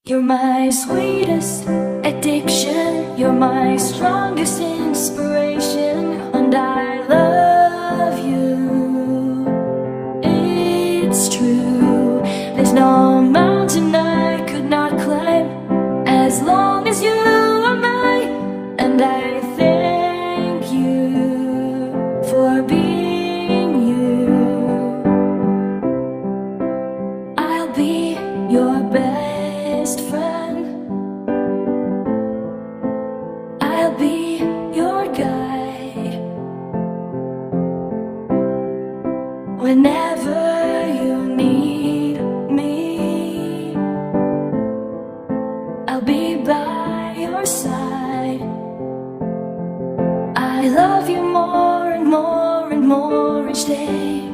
You're my sweetest addiction, you're my strongest inspiration, and I love you. It's true, there's no mountain I could not climb as long as you are mine, and I thank you for being you. I'll be your best friend, I'll be your guide whenever you need me. I'll be by your side. I love you more and more and more each day.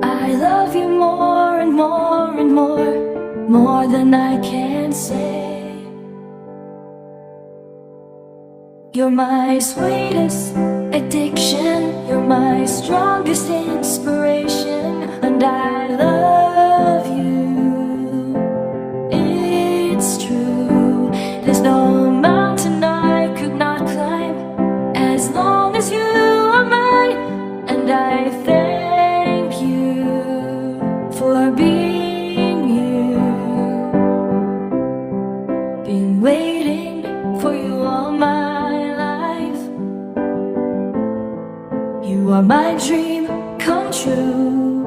I love you more and more and more than I can say. You're my sweetest addiction, you're my strongest inspiration, and I love you. It's true, there's no mountain I could not climb as long as you are mine, and I thank you for being you. Been waiting for you all my life. You are my dream come true.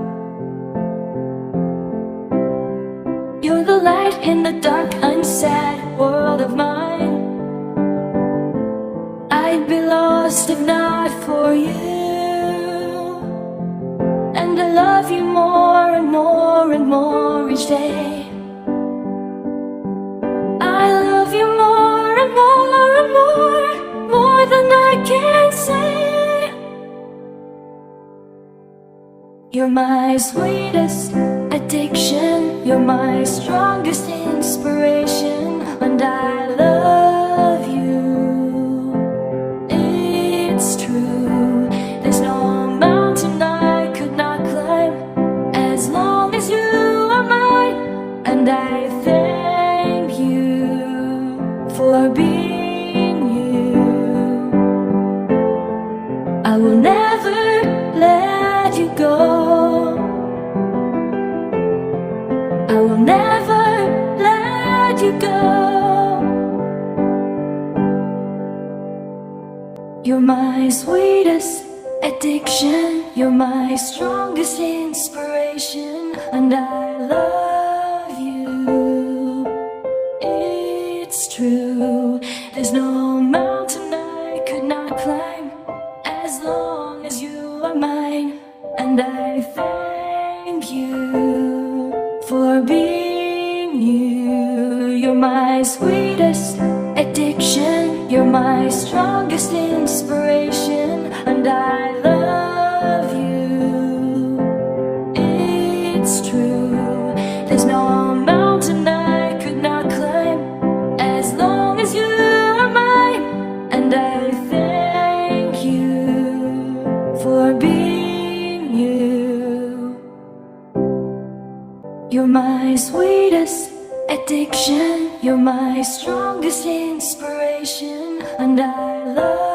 You're the light in the dark, unsad world of mine. I'd be lost if not for you. And I love you more and more and more each day. I love you more and more and more than I can say. You're my sweetest addiction, you're my strongest inspiration, and I love you. It's true, there's no mountain I could not climb as long as you are mine, and I thank you for being you. I will never let you go. I will never let you go. You're my sweetest addiction, you're my strongest inspiration, and I love you. It's true, there's no mountain I could not climb as long as you are mine, and I thank you for being you. You're my sweetest addiction, you're my strongest inspiration, and I love you. It's true, there's no mountain I could not climb as long as you are mine, and I thank you for being you. You're my sweetest addiction, you're my strongest inspiration, and I love you.